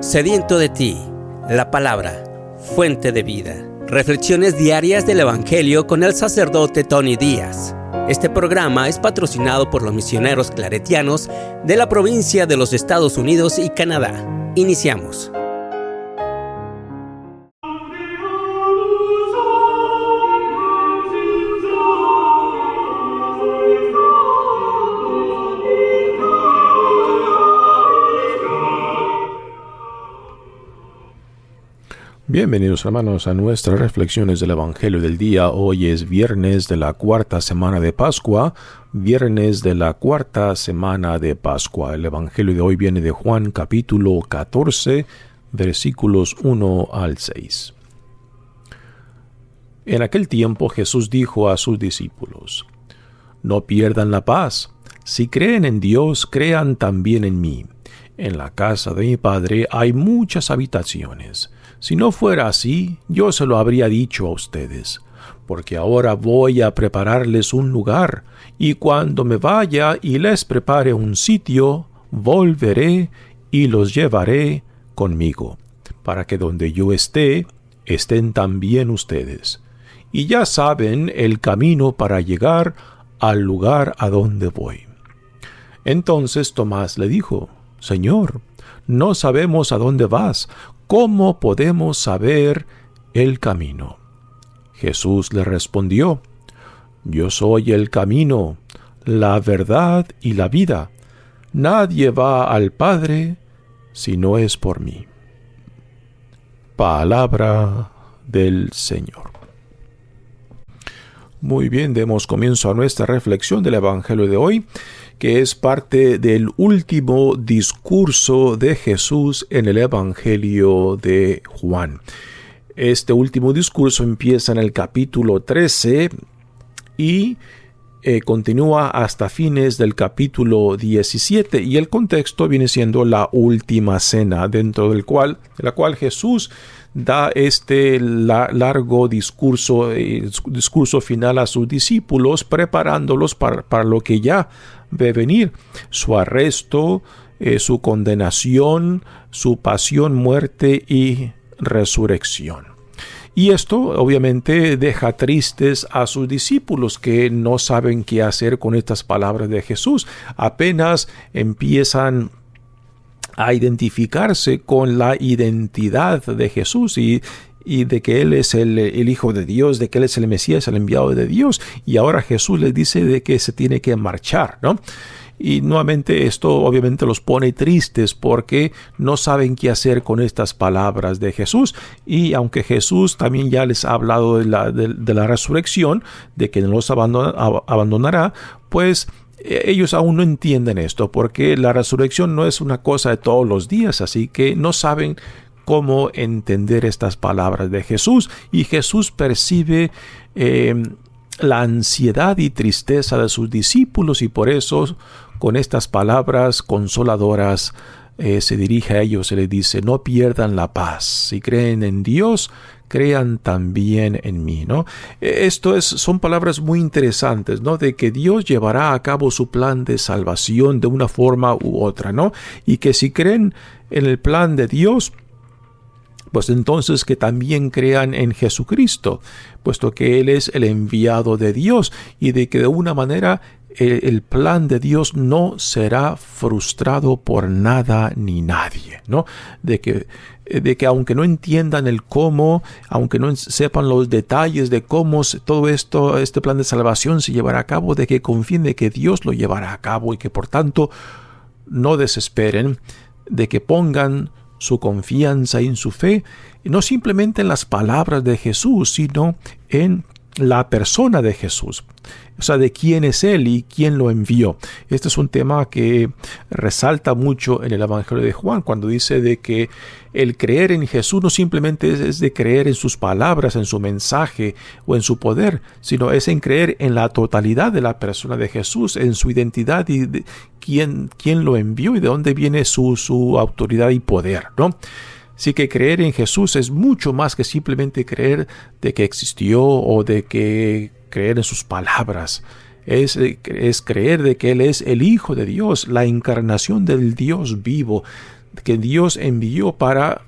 Sediento de ti, la palabra, fuente de vida. Reflexiones diarias del Evangelio con el sacerdote Tony Díaz. Este programa es patrocinado por los misioneros claretianos de la provincia de los Estados Unidos y Canadá. Iniciamos. Bienvenidos hermanos a nuestras reflexiones del Evangelio del día. Hoy es viernes de la cuarta semana de Pascua, El Evangelio de hoy viene de Juan capítulo 14, versículos 1 al 6. En aquel tiempo Jesús dijo a sus discípulos: No pierdan la paz. Si creen en Dios, crean también en mí. En la casa de mi Padre hay muchas habitaciones. Si no fuera así, yo se lo habría dicho a ustedes, porque ahora voy a prepararles un lugar, y cuando me vaya y les prepare un sitio, volveré y los llevaré conmigo, para que donde yo esté, estén también ustedes. Y ya saben el camino para llegar al lugar a donde voy. Entonces Tomás le dijo: Señor, no sabemos a dónde vas. ¿Cómo podemos saber el camino? Jesús le respondió: Yo soy el camino, la verdad y la vida. Nadie va al Padre si no es por mí. Palabra del Señor. Muy bien, demos comienzo a nuestra reflexión del Evangelio de hoy, que es parte del último discurso de Jesús en el Evangelio de Juan. Este último discurso empieza en el capítulo 13 y continúa hasta fines del capítulo 17, y el contexto viene siendo la última cena, dentro de la cual Jesús da este largo discurso final a sus discípulos, preparándolos para lo que ya ve venir: su arresto, su condenación, su pasión, muerte y resurrección. Y esto obviamente deja tristes a sus discípulos, que no saben qué hacer con estas palabras de Jesús. Apenas empiezan a identificarse con la identidad de Jesús y de que Él es el Hijo de Dios, de que Él es el Mesías, el enviado de Dios. Y ahora Jesús les dice de que se tiene que marchar, ¿no? Y nuevamente esto obviamente los pone tristes, porque no saben qué hacer con estas palabras de Jesús. Y aunque Jesús también ya les ha hablado de la resurrección, de que no los abandonará, pues ellos aún no entienden esto, porque la resurrección no es una cosa de todos los días, así que no saben cómo entender estas palabras de Jesús. Y Jesús percibe la ansiedad y tristeza de sus discípulos, y por eso con estas palabras consoladoras se dirige a ellos y les dice: no pierdan la paz. Si creen en Dios, crean también en mí, ¿no? Son palabras muy interesantes, ¿no? De que Dios llevará a cabo su plan de salvación de una forma u otra, ¿no? Y que si creen en el plan de Dios, pues entonces que también crean en Jesucristo, puesto que Él es el enviado de Dios, y de que de una manera el plan de Dios no será frustrado por nada ni nadie, ¿no? De que aunque no entiendan el cómo, aunque no sepan los detalles de cómo todo este plan de salvación se llevará a cabo, de que confíen de que Dios lo llevará a cabo, y que por tanto no desesperen, de que pongan su confianza en su fe, no simplemente en las palabras de Jesús, sino en la persona de Jesús, o sea, de quién es Él y quién lo envió. Este es un tema que resalta mucho en el Evangelio de Juan, cuando dice de que el creer en Jesús no simplemente es de creer en sus palabras, en su mensaje o en su poder, sino es en creer en la totalidad de la persona de Jesús, en su identidad y de quién lo envió y de dónde viene su autoridad y poder, ¿no? Así que creer en Jesús es mucho más que simplemente creer de que existió o de que creer en sus palabras. Es creer de que Él es el Hijo de Dios, la encarnación del Dios vivo, que Dios envió para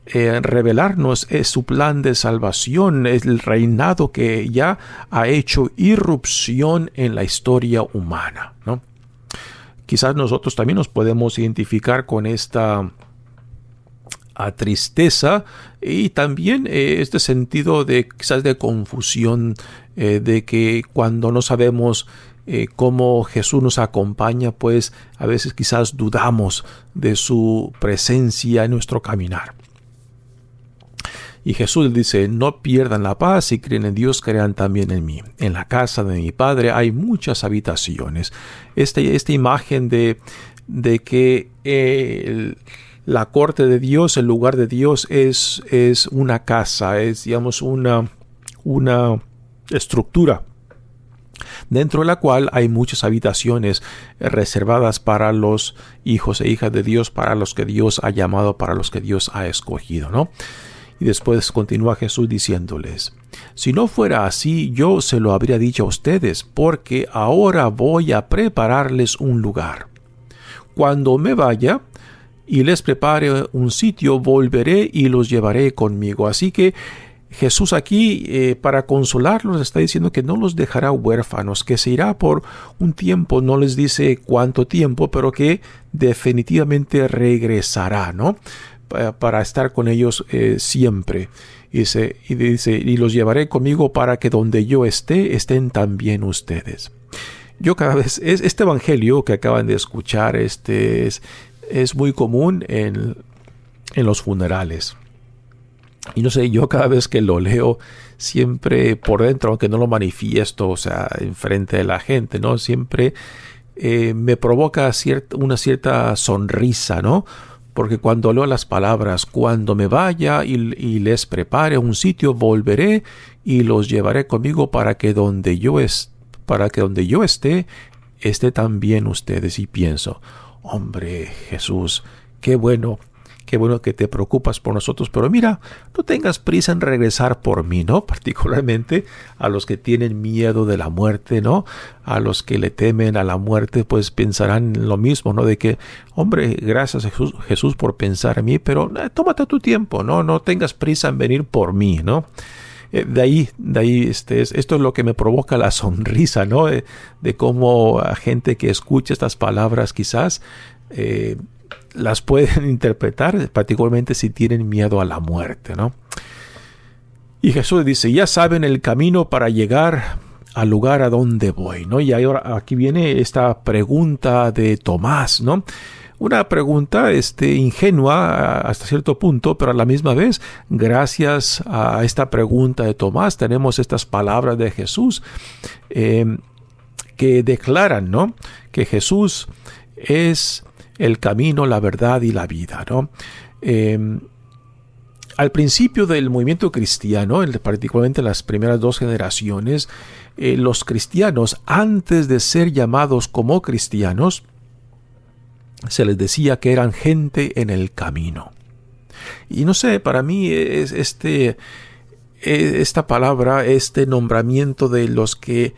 revelarnos su plan de salvación, el reinado que ya ha hecho irrupción en la historia humana, ¿no? Quizás nosotros también nos podemos identificar con esta tristeza y también este sentido de quizás de confusión, de que cuando no sabemos cómo Jesús nos acompaña, pues a veces quizás dudamos de su presencia en nuestro caminar. Y Jesús dice: no pierdan la paz, si creen en Dios, crean también en mí. En la casa de mi Padre hay muchas habitaciones. Esta imagen de que la corte de Dios, el lugar de Dios es una casa, es, digamos, una estructura dentro de la cual hay muchas habitaciones reservadas para los hijos e hijas de Dios, para los que Dios ha llamado, para los que Dios ha escogido, ¿no? Y después continúa Jesús diciéndoles: si no fuera así, yo se lo habría dicho a ustedes, porque ahora voy a prepararles un lugar. Cuando me vaya y les prepare un sitio, volveré y los llevaré conmigo. Así que Jesús aquí, para consolarlos, está diciendo que no los dejará huérfanos, que se irá por un tiempo, no les dice cuánto tiempo, pero que definitivamente regresará, ¿no? Para estar con ellos siempre. Y dice, y los llevaré conmigo para que donde yo esté, estén también ustedes. Yo cada vez, este evangelio que acaban de escuchar, es muy común en los funerales. Y no sé, yo cada vez que lo leo, siempre por dentro, aunque no lo manifiesto, o sea, enfrente de la gente, ¿no? Siempre me provoca una cierta sonrisa, ¿no? Porque cuando leo las palabras, cuando me vaya y les prepare un sitio, volveré y los llevaré conmigo para que donde yo esté, esté también ustedes. Y pienso, hombre, Jesús, qué bueno que te preocupas por nosotros, pero mira, no tengas prisa en regresar por mí, ¿no? Particularmente a los que tienen miedo de la muerte, ¿no? A los que le temen a la muerte, pues pensarán lo mismo, ¿no? De que, hombre, gracias Jesús por pensar en mí, pero tómate tu tiempo, ¿no? No tengas prisa en venir por mí, ¿no? De ahí esto es lo que me provoca la sonrisa, ¿no? De cómo a gente que escucha estas palabras quizás las pueden interpretar, particularmente si tienen miedo a la muerte, ¿no? Y Jesús dice: ya saben el camino para llegar al lugar a donde voy, ¿no? Y ahora aquí viene esta pregunta de Tomás, ¿no? Una pregunta ingenua hasta cierto punto, pero a la misma vez, gracias a esta pregunta de Tomás, tenemos estas palabras de Jesús que declaran, ¿no? Que Jesús es el camino, la verdad y la vida, ¿no? Al principio del movimiento cristiano, particularmente en las primeras 2 generaciones, los cristianos, antes de ser llamados como cristianos, se les decía que eran gente en el camino. Y no sé, para mí esta palabra, este nombramiento de los que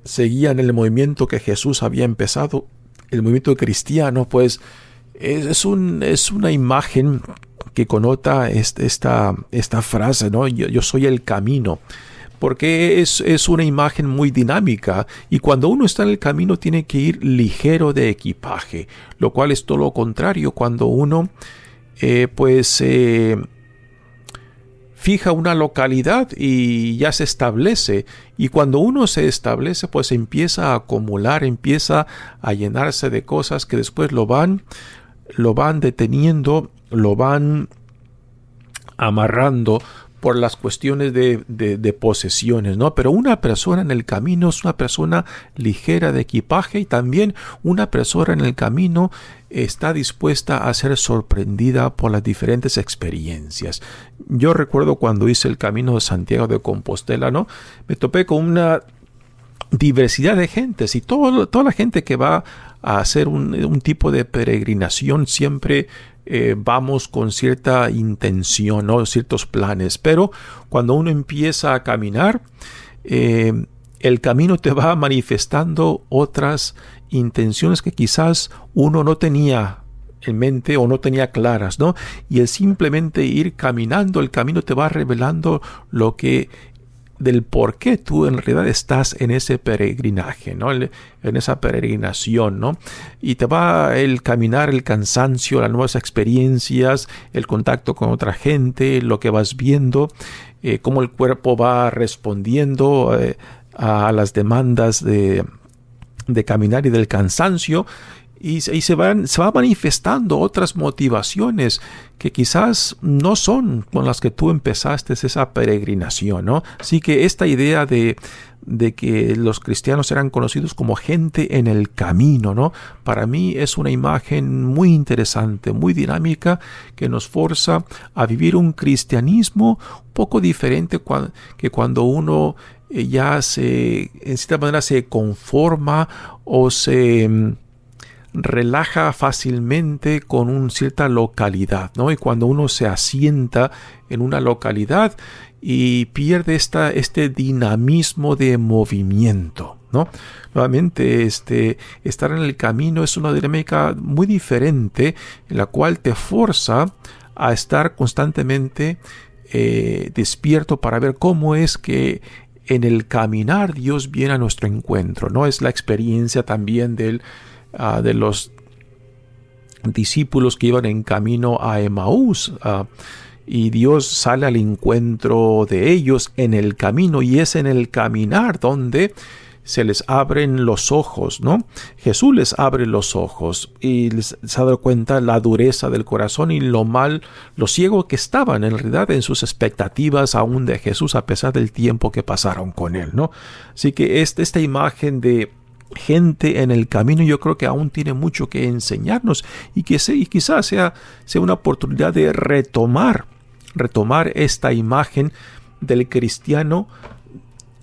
seguían el movimiento que Jesús había empezado, el movimiento cristiano, pues es una imagen que connota esta frase, ¿no? Yo soy el camino, porque es una imagen muy dinámica, y cuando uno está en el camino tiene que ir ligero de equipaje, lo cual es todo lo contrario cuando uno fija una localidad y ya se establece, y cuando uno se establece, pues empieza a acumular, empieza a llenarse de cosas que después lo van deteniendo, lo van amarrando por las cuestiones de posesiones, ¿no? Pero una persona en el camino es una persona ligera de equipaje, y también una persona en el camino está dispuesta a ser sorprendida por las diferentes experiencias. Yo recuerdo cuando hice el camino de Santiago de Compostela, ¿no? Me topé con una diversidad de gentes, y toda la gente que va a hacer un tipo de peregrinación siempre vamos con cierta intención, ¿no? Ciertos planes, pero cuando uno empieza a caminar, el camino te va manifestando otras intenciones que quizás uno no tenía en mente o no tenía claras, ¿no? Y el simplemente ir caminando el camino te va revelando del por qué tú en realidad estás en ese peregrinaje, ¿no? En esa peregrinación, ¿no? Y te va el caminar, el cansancio, las nuevas experiencias, el contacto con otra gente, lo que vas viendo, cómo el cuerpo va respondiendo a las demandas de caminar y del cansancio. Y se va manifestando otras motivaciones que quizás no son con las que tú empezaste esa peregrinación, ¿no? Así que esta idea de que los cristianos eran conocidos como gente en el camino, ¿no? Para mí es una imagen muy interesante, muy dinámica, que nos forza a vivir un cristianismo un poco diferente que cuando uno ya en cierta manera se conforma o se relaja fácilmente con una cierta localidad, ¿no? Y cuando uno se asienta en una localidad y pierde este dinamismo de movimiento, ¿no? Nuevamente, estar en el camino es una dinámica muy diferente en la cual te forza a estar constantemente despierto para ver cómo es que en el caminar Dios viene a nuestro encuentro, ¿no? Es la experiencia también de los discípulos que iban en camino a Emaús, y Dios sale al encuentro de ellos en el camino, y es en el caminar donde se les abren los ojos, ¿no? Jesús les abre los ojos y se ha dado cuenta la dureza del corazón y lo ciego que estaban en realidad en sus expectativas aún de Jesús a pesar del tiempo que pasaron con él, ¿no? Así que esta imagen de gente en el camino yo creo que aún tiene mucho que enseñarnos y quizás sea una oportunidad de retomar esta imagen del cristiano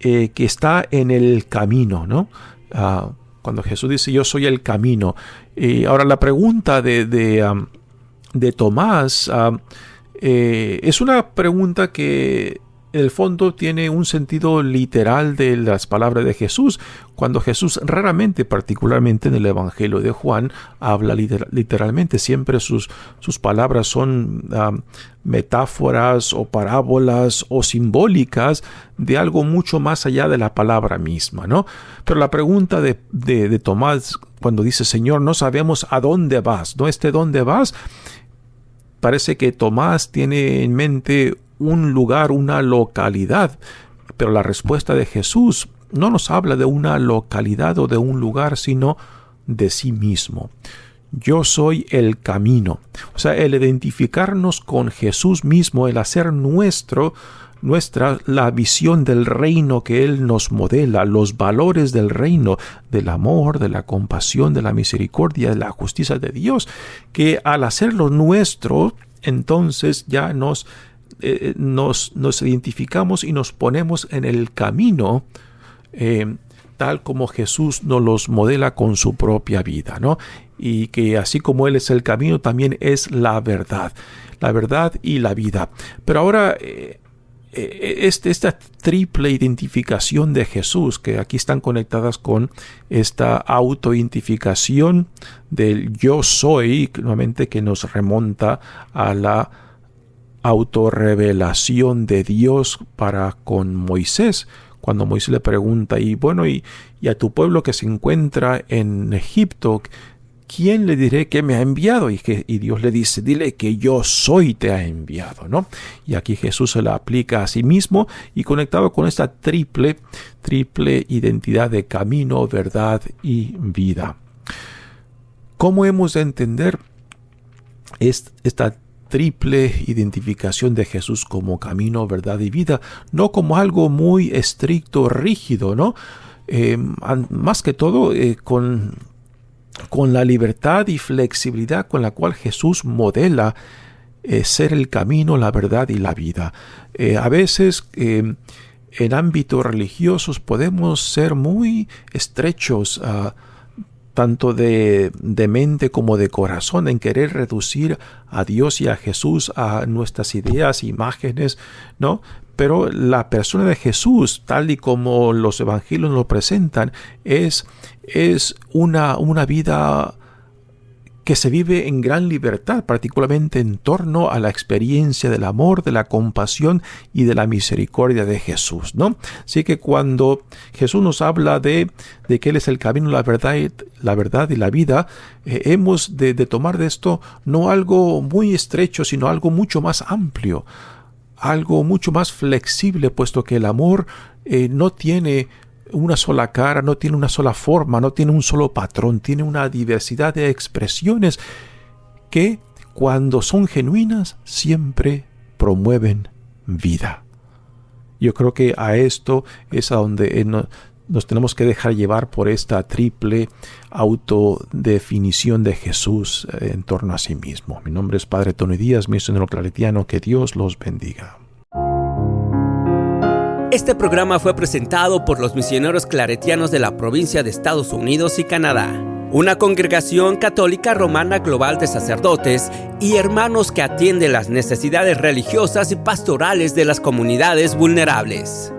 que está en el camino, ¿no? Cuando Jesús dice yo soy el camino. Ahora la pregunta de Tomás es una pregunta que en el fondo tiene un sentido literal de las palabras de Jesús, cuando Jesús raramente, particularmente en el Evangelio de Juan, habla literalmente. Siempre sus palabras son metáforas o parábolas o simbólicas de algo mucho más allá de la palabra misma, ¿no? Pero la pregunta de Tomás cuando dice Señor, no sabemos a dónde vas, ¿no? ¿Dónde vas? Parece que Tomás tiene en mente un lugar, una localidad, pero la respuesta de Jesús no nos habla de una localidad o de un lugar, sino de sí mismo. Yo soy el camino. O sea, el identificarnos con Jesús mismo, el hacer nuestra la visión del reino que Él nos modela, los valores del reino, del amor, de la compasión, de la misericordia, de la justicia de Dios, que al hacerlo nuestro, entonces ya nos identificamos y nos ponemos en el camino tal como Jesús nos los modela con su propia vida, ¿no? Y que así como Él es el camino, también es la verdad y la vida. Pero ahora esta triple identificación de Jesús, que aquí están conectadas con esta autoidentificación del yo soy, nuevamente que nos remonta a la autorrevelación de Dios para con Moisés, cuando Moisés le pregunta, y a tu pueblo que se encuentra en Egipto, ¿quién le diré que me ha enviado? Y Dios le dice, dile que yo soy te ha enviado, ¿no? Y aquí Jesús se la aplica a sí mismo y conectado con esta triple identidad de camino, verdad y vida. ¿Cómo hemos de entender esta triple identificación de Jesús como camino, verdad y vida? No como algo muy estricto, rígido, ¿no? Más que todo con la libertad y flexibilidad con la cual Jesús modela ser el camino, la verdad y la vida. A veces en ámbitos religiosos podemos ser muy estrechos, tanto de mente como de corazón, en querer reducir a Dios y a Jesús a nuestras ideas, imágenes, ¿no? Pero la persona de Jesús, tal y como los evangelios nos lo presentan, es una vida que se vive en gran libertad, particularmente en torno a la experiencia del amor, de la compasión y de la misericordia de Jesús, ¿no? Así que cuando Jesús nos habla de que Él es el camino, la verdad y la vida, hemos de tomar de esto no algo muy estrecho, sino algo mucho más amplio, algo mucho más flexible, puesto que el amor no tiene una sola cara, no tiene una sola forma, no tiene un solo patrón, tiene una diversidad de expresiones que, cuando son genuinas, siempre promueven vida. Yo creo que a esto es a donde nos tenemos que dejar llevar por esta triple autodefinición de Jesús en torno a sí mismo. Mi nombre es Padre Tony Díaz, misionero claretiano. Que Dios los bendiga. Este programa fue presentado por los misioneros claretianos de la provincia de Estados Unidos y Canadá, una congregación católica romana global de sacerdotes y hermanos que atiende las necesidades religiosas y pastorales de las comunidades vulnerables.